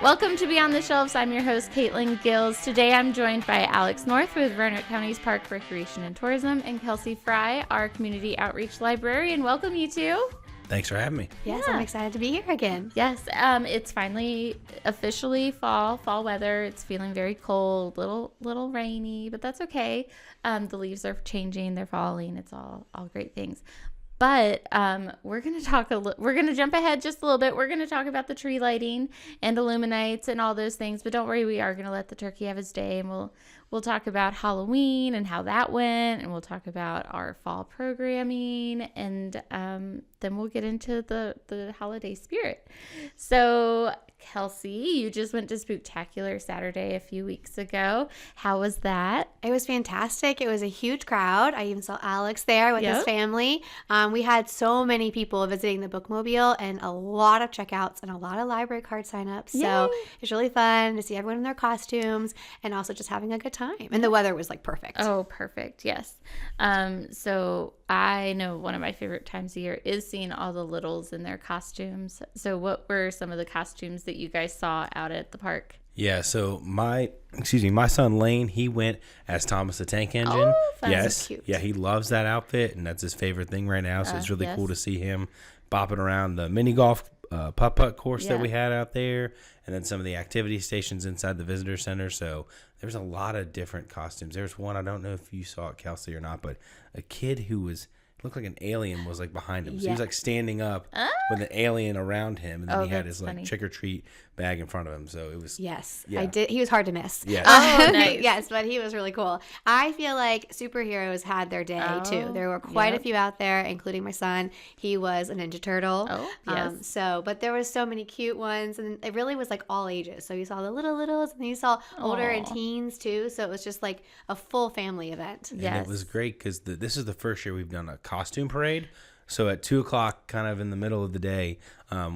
Welcome to Beyond the Shelves. I'm your host, Caitlin Gills. Today I'm joined by Alex North with Roanoke County's Park, Recreation, and Tourism, and Kelsey Frey, our Community Outreach Librarian. Welcome, you two. Thanks for having me. Yes, I'm excited to be here again. Yes, it's finally officially fall weather. It's feeling very cold, little rainy, but that's okay. The leaves are changing, they're falling. It's all great things. But we're going to jump ahead just a little bit. We're going to talk about the tree lighting and Illuminights and all those things. But don't worry, we are going to let the turkey have his day. And we'll talk about Halloween and how that went. And we'll talk about our fall programming. And then we'll get into the holiday spirit. So, Kelsey, you just went to Spooktacular Saturday a few weeks ago. How was that? It was fantastic. It was a huge crowd. I even saw Alex there with his family. We had so many people visiting the bookmobile and a lot of checkouts and a lot of library card signups. So it's really fun to see everyone in their costumes and also just having a good time. And the weather was like perfect. Oh, perfect. Yes. So I know one of my favorite times of year is seeing all the littles in their costumes. So what were some of the costumes that you guys saw out at the park? Yeah, so my son Lane, he went as Thomas the Tank Engine. Oh, fun. Yes. Cute. Yeah, he loves that outfit, and that's his favorite thing right now. So it's really cool to see him bopping around the mini golf putt-putt course that we had out there, and then some of the activity stations inside the visitor center. So there's a lot of different costumes. There's one, I don't know if you saw it, Kelsey, or not, but a kid who looked like an alien was like behind him. So he was like standing up with an alien around him, and then he had his like trick or treat bag in front of him. So it was I did. He was hard to miss. Yes. Nice. Yes, but he was really cool. I feel like superheroes had their day too. There were quite a few out there, including my son. He was a Ninja Turtle. Oh, yes. But there was so many cute ones, and it really was like all ages. So you saw the littles, and you saw older and teens too. So it was just like a full family event. And it was great because this is the first year we've done a costume parade. So at 2:00, kind of in the middle of the day,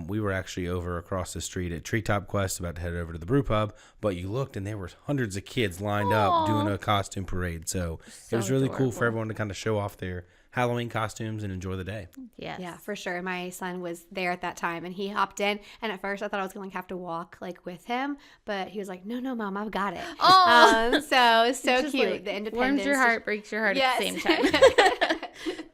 we were actually over across the street at Treetop Quest, about to head over to the brew pub. But you looked, and there were hundreds of kids lined up doing a costume parade. So it was really cool for everyone to kind of show off their Halloween costumes and enjoy the day. Yes. Yeah, for sure. My son was there at that time, and he hopped in. And at first, I thought I was going to have to walk like with him, but he was like, "No, Mom, I've got it." Oh, so cute. Like, the independence warms your heart, breaks your heart at the same time.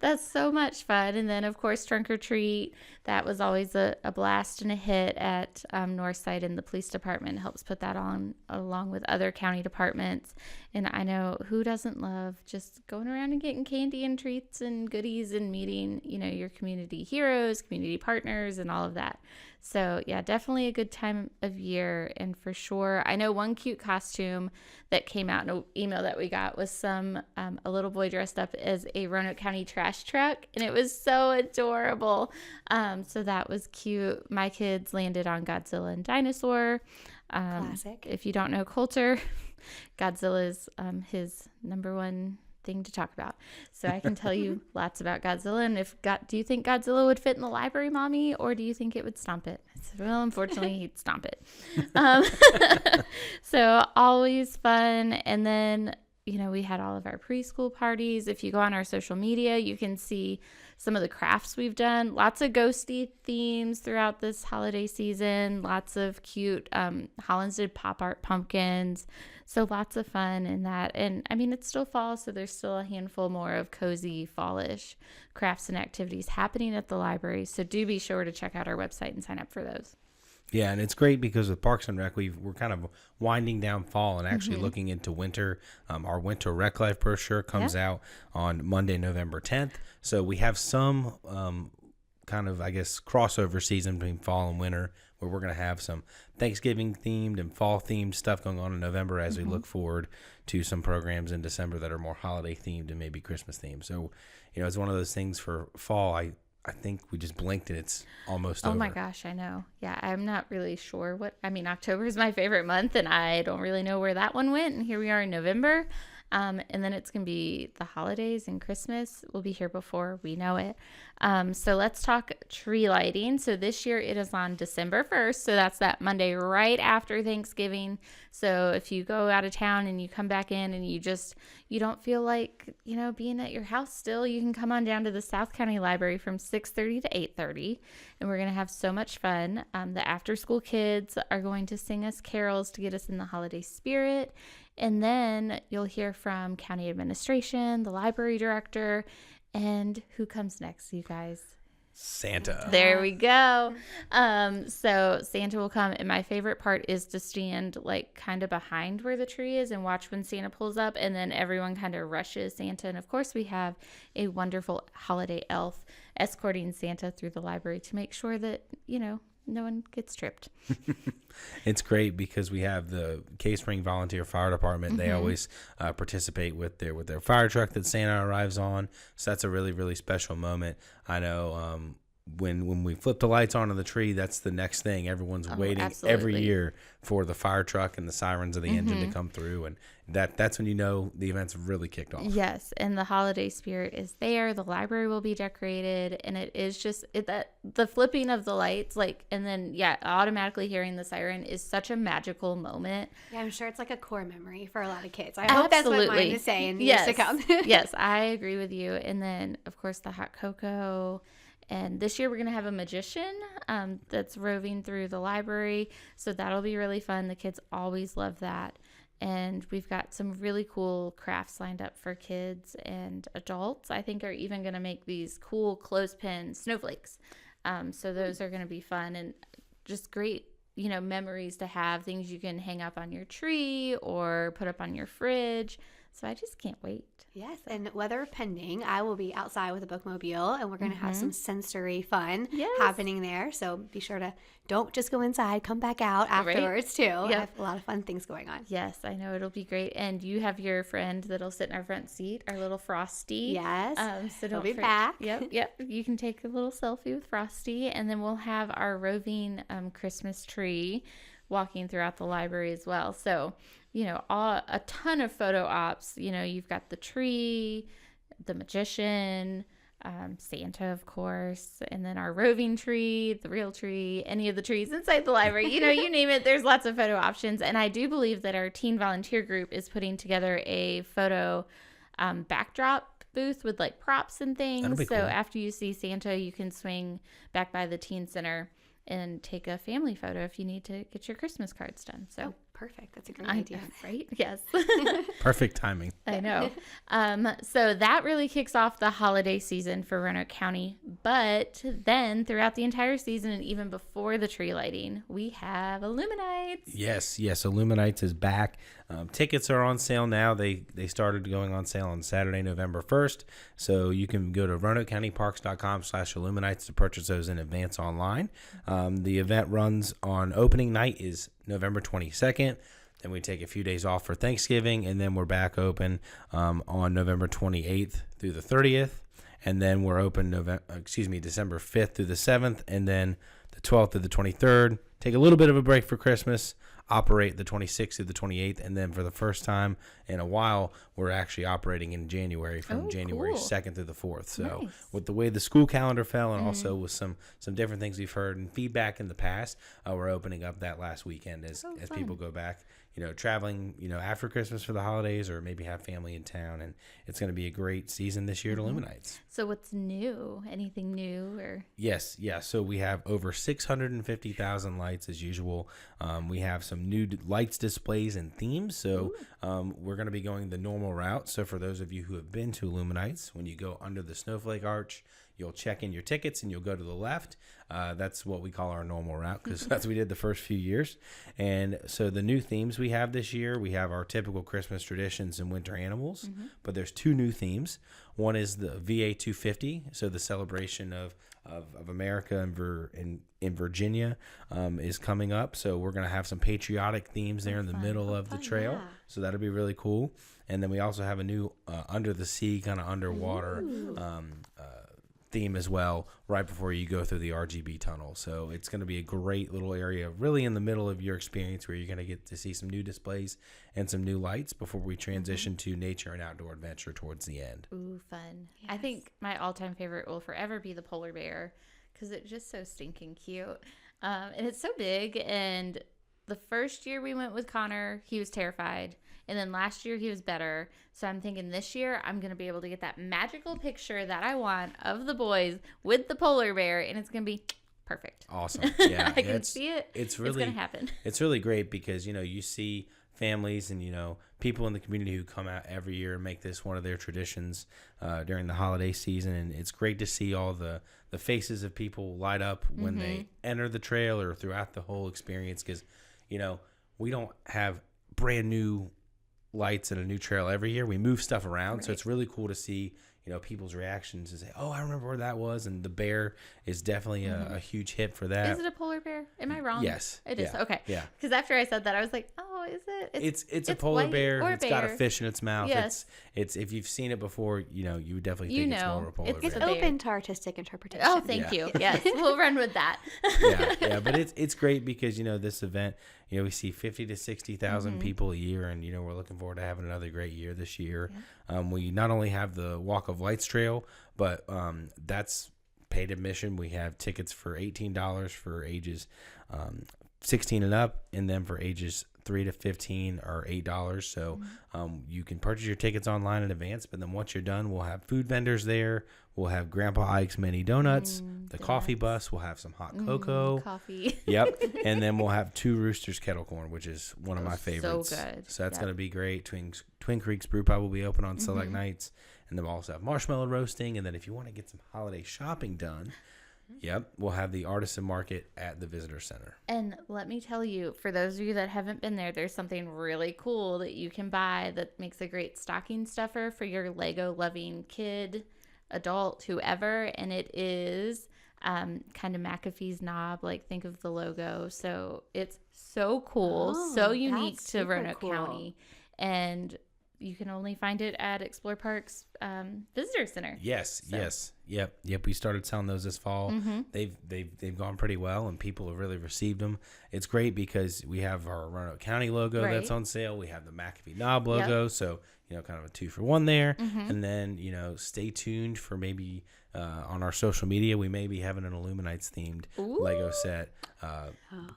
That's so much fun. And then, of course, Trunk or Treat. That was always a blast and a hit at Northside, and the police department helps put that on along with other county departments. And I know who doesn't love just going around and getting candy and treats and goodies and meeting, your community heroes, community partners, and all of that. So, yeah, definitely a good time of year. And for sure, I know one cute costume that came out in an email that we got was a little boy dressed up as a Roanoke County trash truck. And it was so adorable. So that was cute. My kids landed on Godzilla and Dinosaur. Classic. If you don't know Coulter, Godzilla is his number one thing to talk about. So I can tell you lots about Godzilla. And do you think Godzilla would fit in the library, Mommy, or do you think it would stomp it? I said, well, unfortunately, he'd stomp it. So always fun. And then, we had all of our preschool parties. If you go on our social media, you can see some of the crafts we've done. Lots of ghosty themes throughout this holiday season. Lots of cute Holland's did pop art pumpkins. So lots of fun in that. And I mean, it's still fall, so there's still a handful more of cozy fallish crafts and activities happening at the library. So do be sure to check out our website and sign up for those. Yeah, and it's great because with Parks and Rec, we're kind of winding down fall and actually looking into winter. Our Winter Rec Life brochure comes out on Monday, November 10th. So we have some kind of, I guess, crossover season between fall and winter where we're going to have some Thanksgiving-themed and fall-themed stuff going on in November as we look forward to some programs in December that are more holiday-themed and maybe Christmas-themed. So, it's one of those things for fall. I think we just blinked and it's almost over. Oh my gosh, I know. Yeah, I'm not really sure October is my favorite month and I don't really know where that one went. And here we are in November. And then it's going to be the holidays and Christmas. We'll be here before we know it. So let's talk tree lighting. So this year it is on December 1st. So that's that Monday right after Thanksgiving. So if you go out of town and you come back in and you don't feel like, being at your house still, you can come on down to the South County Library from 6:30 to 8:30. And we're going to have so much fun. The after school kids are going to sing us carols to get us in the holiday spirit. And then you'll hear from county administration, the library director, and who comes next, you guys? Santa. There we go. So Santa will come, and my favorite part is to stand like kind of behind where the tree is and watch when Santa pulls up, and then everyone kind of rushes Santa. And of course we have a wonderful holiday elf escorting Santa through the library to make sure that, no one gets tripped. It's great because we have the Cave Spring Volunteer Fire Department. They always participate with their fire truck that Santa arrives on. So that's a really, really special moment. I know when we flip the lights on the tree, that's the next thing. Everyone's waiting every year for the fire truck and the sirens of the engine to come through. And that's when the event's really kicked off. Yes, and the holiday spirit is there. The library will be decorated, and it is just that the flipping of the lights, and then automatically hearing the siren is such a magical moment. Yeah, I'm sure it's like a core memory for a lot of kids. I hope that's what mine to say in years to come. Yes, I agree with you. And then of course the hot cocoa. And this year we're going to have a magician that's roving through the library. So that'll be really fun. The kids always love that. And we've got some really cool crafts lined up for kids and adults. I think are even going to make these cool clothespin snowflakes. So those are going to be fun and just great, memories to have, things you can hang up on your tree or put up on your fridge. So I just can't wait. Yes, and weather pending, I will be outside with a bookmobile, and we're going to have some sensory fun happening there. So be sure to don't just go inside, come back out afterwards too. Yep. I have a lot of fun things going on. Yes, I know it'll be great. And you have your friend that'll sit in our front seat, our little Frosty. Yes, so don't be back. Yep. You can take a little selfie with Frosty, and then we'll have our roving Christmas tree walking throughout the library as well. So a ton of photo ops. You've got the tree, the magician, Santa, of course, and then our roving tree, the real tree, any of the trees inside the library. You name it. There's lots of photo options. And I do believe that our teen volunteer group is putting together a photo backdrop booth with props and things. That'll be cool. So after you see Santa, you can swing back by the teen center and take a family photo if you need to get your Christmas cards done. So perfect. That's a great idea. Right? Yes. Perfect timing. I know. So that really kicks off the holiday season for Roanoke County. But then throughout the entire season and even before the tree lighting, we have Illuminights. Yes. Illuminights is back. Tickets are on sale now. They started going on sale on Saturday, November 1st. So you can go to RoanokeCountyParks.com/Illuminights to purchase those in advance online. The event runs on opening night is November 22nd. Then we take a few days off for Thanksgiving, and then we're back open on November 28th through the 30th. And then we're open December 5th through the 7th, and then the 12th through the 23rd. Take a little bit of a break for Christmas, operate the 26th through the 28th, and then for the first time in a while, we're actually operating in January from January 2nd through the 4th. So with the way the school calendar fell and also with some different things we've heard and feedback in the past, we're opening up that last weekend as people go back, traveling, after Christmas for the holidays or maybe have family in town. And it's going to be a great season this year at Illuminights. So what's new? Anything new? Or Yes. So we have over 650,000 lights as usual. We have some new lights, displays, and themes. So we're going to be going the normal route. So for those of you who have been to Illuminights, when you go under the snowflake arch, you'll check in your tickets and you'll go to the left. That's what we call our normal route because that's what we did the first few years. And so the new themes we have this year, we have our typical Christmas traditions and winter animals, but there's two new themes. One is the VA 250, so the celebration of America in Virginia is coming up. So we're going to have some patriotic themes there in the middle of the trail. Yeah. So that'll be really cool. And then we also have a new under the sea, kind of underwater theme as well right before you go through the RGB tunnel. So it's going to be a great little area really in the middle of your experience where you're going to get to see some new displays and some new lights before we transition to nature and outdoor adventure towards the end. Ooh, fun. Yes. I think my all-time favorite will forever be the polar bear because it's just so stinking cute. And it's so big. And the first year we went with Connor, he was terrified. And then last year he was better. So I'm thinking this year I'm going to be able to get that magical picture that I want of the boys with the polar bear. And it's going to be perfect. Awesome. Yeah. I can see it. It's really going to happen. It's really great because, you see families and, people in the community who come out every year and make this one of their traditions during the holiday season. And it's great to see all the faces of people light up when they enter the trail or throughout the whole experience. Because, we don't have brand new lights and a new trail every year. We move stuff around. Right. So it's really cool to see, people's reactions and say, oh, I remember where that was. And the bear is definitely a huge hit for that. Is it a polar bear? Am I wrong? Yes. It is. Okay. Yeah. Because after I said that, I was like, oh, is it? It's a polar bear. It's got a fish in its mouth. Yes. It's if you've seen it before, you would definitely think it's more of a polar bear. It's open to artistic interpretation. Oh, thank you. Yes. We'll run with that. Yeah. But it's great because, this event, we see 50 to 60,000 people a year, and, we're looking forward to having another great year this year. Yeah. We not only have the Walk of Lights Trail, but that's paid admission. We have tickets for $18 for ages 16 and up, and then for ages 3 to 15 are $8. So you can purchase your tickets online in advance, but then once you're done, we'll have food vendors there. We'll have Grandpa Ike's mini donuts, the coffee bus. We'll have some hot cocoa. Coffee. Yep. And then we'll have Two Roosters kettle corn, which is one of my favorites. So good. So that's going to be great. Twin Creeks Brew Pub will be open on select nights. And then we'll also have marshmallow roasting. And then if you want to get some holiday shopping done, we'll have the artisan market at the visitor center. And let me tell you, for those of you that haven't been there, there's something really cool that you can buy that makes a great stocking stuffer for your Lego loving kid, adult, whoever. And it is kind of McAfee's knob, like think of the logo. So it's so cool, so unique to Roanoke County. And you can only find it at Explore Park's visitor center. Yes. Yep. We started selling those this fall. They've gone pretty well, and people have really received them. It's great because we have our Roanoke County logo that's on sale. We have the McAfee knob logo, so kind of a 2-for-1 there. And then stay tuned for maybe on our social media. We may be having an Illuminights themed Lego set,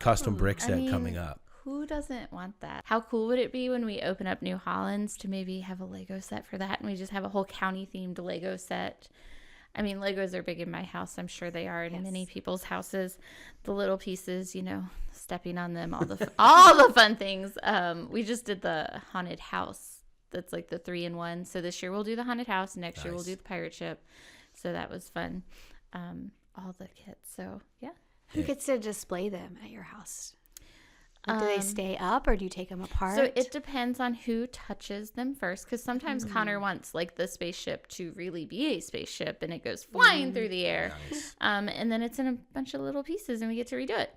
custom brick set coming up. Who doesn't want that? How cool would it be when we open up New Hollands to maybe have a Lego set for that, and we just have a whole county-themed Lego set? I mean, Legos are big in my house. I'm sure they are in many people's houses. The little pieces, stepping on them, all the fun things. We just did the haunted house. That's like the 3-in-1. So this year we'll do the haunted house. Next year we'll do the pirate ship. So that was fun. All the kits. So, yeah. Who gets to display them at your house? Do they stay up or do you take them apart? So it depends on who touches them first, because sometimes Connor wants like the spaceship to really be a spaceship and it goes flying through the air. Nice. And then it's in a bunch of little pieces and we get to redo it.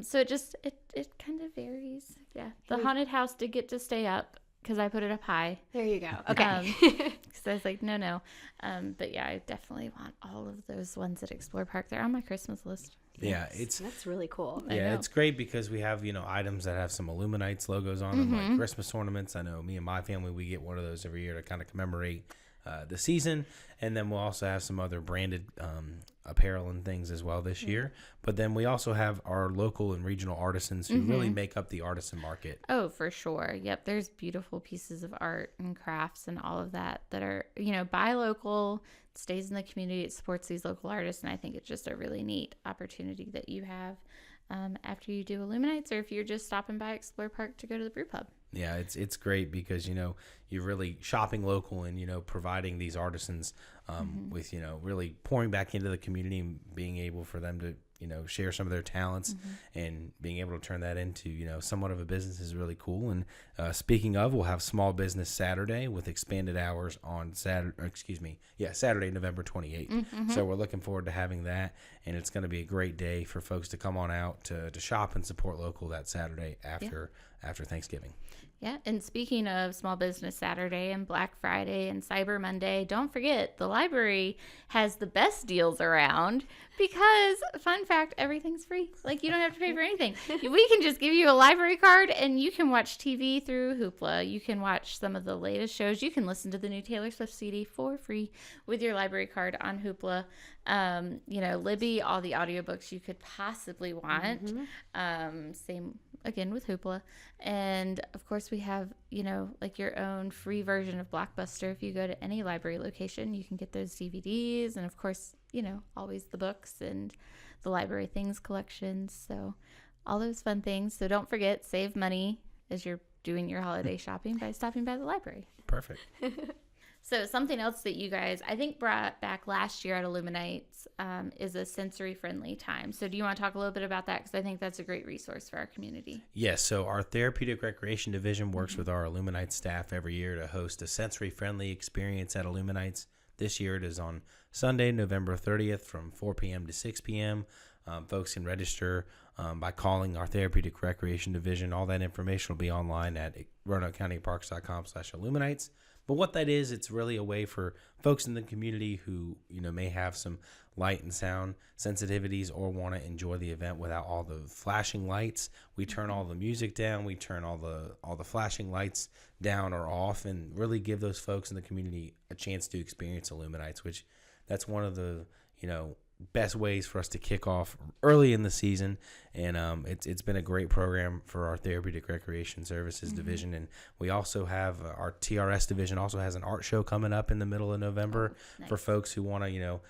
So it kind of varies. Yeah. The haunted house did get to stay up because I put it up high. There you go. Okay. Because I was like, no. But yeah, I definitely want all of those ones at Explore Park. They're on my Christmas list. Yeah, that's really cool. Yeah, it's great because we have items that have some Illuminights logos on them, like Christmas ornaments. I know me and my family, we get one of those every year to kind of commemorate the season, and then we'll also have some other branded apparel and things as well this year. But then we also have our local and regional artisans who really make up the artisan market. Oh, for sure. Yep, there's beautiful pieces of art and crafts and all of that are buy local. Stays in the community, it supports these local artists, and I think it's just a really neat opportunity that you have after you do Illuminights, or if you're just stopping by Explore Park to go to the brew pub. Yeah, it's great because you're really shopping local and providing these artisans with really pouring back into the community and being able for them to share some of their talents and being able to turn that into somewhat of a business is really cool. And speaking of, we'll have Small Business Saturday with expanded hours on Saturday, November 28th. So we're looking forward to having that. and it's going to be a great day for folks to come on out to shop and support local that Saturday after Thanksgiving. Yeah, and speaking of Small Business Saturday and Black Friday and Cyber Monday, don't forget the library has the best deals around because, fun fact, everything's free. Like, you don't have to pay for anything. We can just give you a library card and you can watch TV through Hoopla. You can watch some of the latest shows. You can listen to the new Taylor Swift CD for free with your library card on Hoopla. Libby, all the audiobooks you could possibly want. Same again with Hoopla. And of course we have, like your own free version of Blockbuster. If you go to any library location, you can get those DVDs, and of course, always the books and the library things collections. So all those fun things. So don't forget, save money as you're doing your holiday shopping by stopping by the library. Perfect. So something else that you guys, I think, brought back last year at Illuminights is a sensory-friendly time. So do you want to talk a little bit about that? Because I think that's a great resource for our community. Yes. So our Therapeutic Recreation Division works with our Illuminights staff every year to host a sensory-friendly experience at Illuminights. This year it is on Sunday, November 30th from 4 p.m. to 6 p.m. Folks can register by calling our Therapeutic Recreation Division. All that information will be online at RoanokeCountyParks.com/Illuminights. But what that is, it's really a way for folks in the community who, may have some light and sound sensitivities or want to enjoy the event without all the flashing lights. We turn all the music down. We turn all the flashing lights down or off, and really give those folks in the community a chance to experience Illuminights, which that's one of the, best ways for us to kick off early in the season. And it's been a great program for our Therapeutic Recreation Services Division. And we also have our TRS division also has an art show coming up in the middle of November for folks who want to,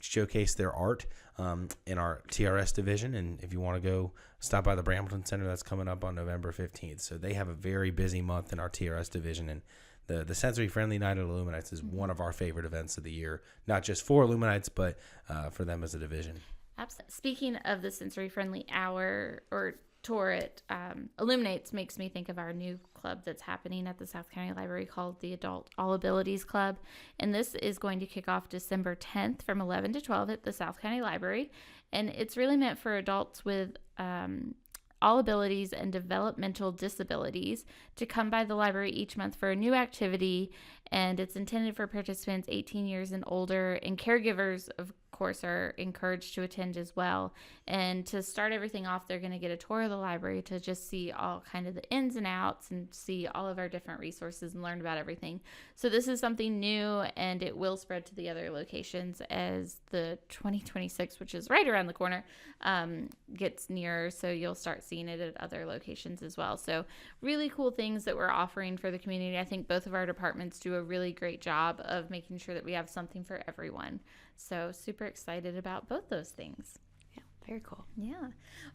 showcase their art in our TRS division. And if you want to go stop by the Brambleton Center, that's coming up on November 15th. So they have a very busy month in our TRS division. And the Sensory-Friendly Night at Illuminights is one of our favorite events of the year, not just for Illuminights, but for them as a division. Absolutely. Speaking of the Sensory-Friendly Hour or tour at Illuminates, makes me think of our new club that's happening at the South County Library called the Adult All Abilities Club. And this is going to kick off December 10th from 11 to 12 at the South County Library. And it's really meant for adults with all abilities and developmental disabilities to come by the library each month for a new activity, and it's intended for participants 18 years and older, and caregivers of course are encouraged to attend as well. And to start everything off, they're going to get a tour of the library to just see all kind of the ins and outs and see all of our different resources and learn about everything. So this is something new, and it will spread to the other locations as the 2026, which is right around the corner, gets nearer. So you'll start seeing it at other locations as well. So really cool things that we're offering for the community. I think both of our departments do a really great job of making sure that we have something for everyone. So super excited about both those things. Yeah, very cool. Yeah.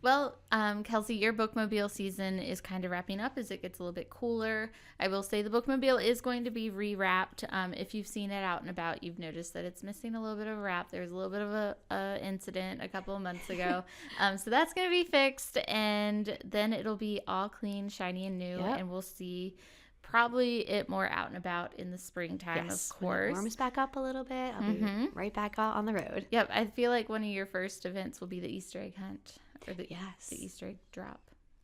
Well, Kelsey, your bookmobile season is kind of wrapping up as it gets a little bit cooler. I will say the bookmobile is going to be rewrapped. If you've seen it out and about, you've noticed that it's missing a little bit of a wrap. There was a little bit of a incident a couple of months ago. So that's going to be fixed, and then it'll be all clean, shiny, and new, and we'll see probably it more out and about in the springtime, of course. When it warms back up a little bit, I'll be right back out on the road. Yep, I feel like one of your first events will be the Easter egg hunt, or the Easter egg drop.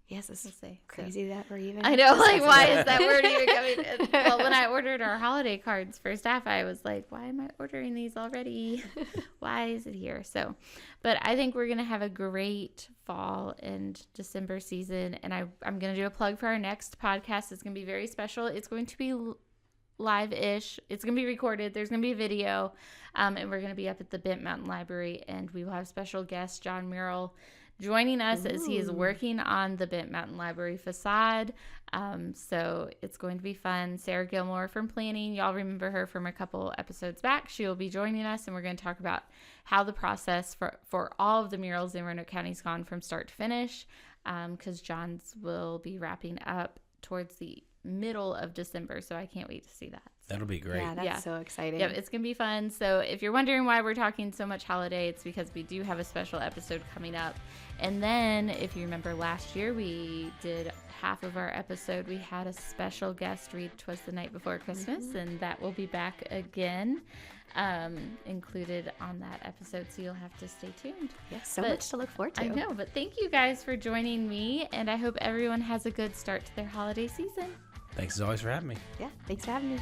Yes, it's say. crazy that we're even. I know, like, why is that word even coming in? Well, when I ordered our holiday cards for staff, I was like, why am I ordering these already? Why is it here? So, but I think we're going to have a great fall and December season. And I'm going to do a plug for our next podcast. It's going to be very special. It's going to be live-ish. It's going to be recorded. There's going to be a video. And we're going to be up at the Bent Mountain Library. And we will have special guest John Murrell joining us as he is working on the Bent Mountain Library facade. So it's going to be fun. Sarah Gilmore from planning, y'all remember her from a couple episodes back. She will be joining us, and we're going to talk about how the process for all of the murals in Roanoke County has gone from start to finish, because John's will be wrapping up towards the middle of December, so I can't wait to see that. That'll be great. Yeah, that's so exciting. Yep, it's going to be fun. So if you're wondering why we're talking so much holiday, it's because we do have a special episode coming up. And then if you remember last year, we did half of our episode. We had a special guest read 'Twas the Night Before Christmas, and that will be back again, included on that episode. So you'll have to stay tuned. Yeah, so much to look forward to. I know, but thank you guys for joining me, and I hope everyone has a good start to their holiday season. Thanks as always for having me. Yeah, thanks for having me.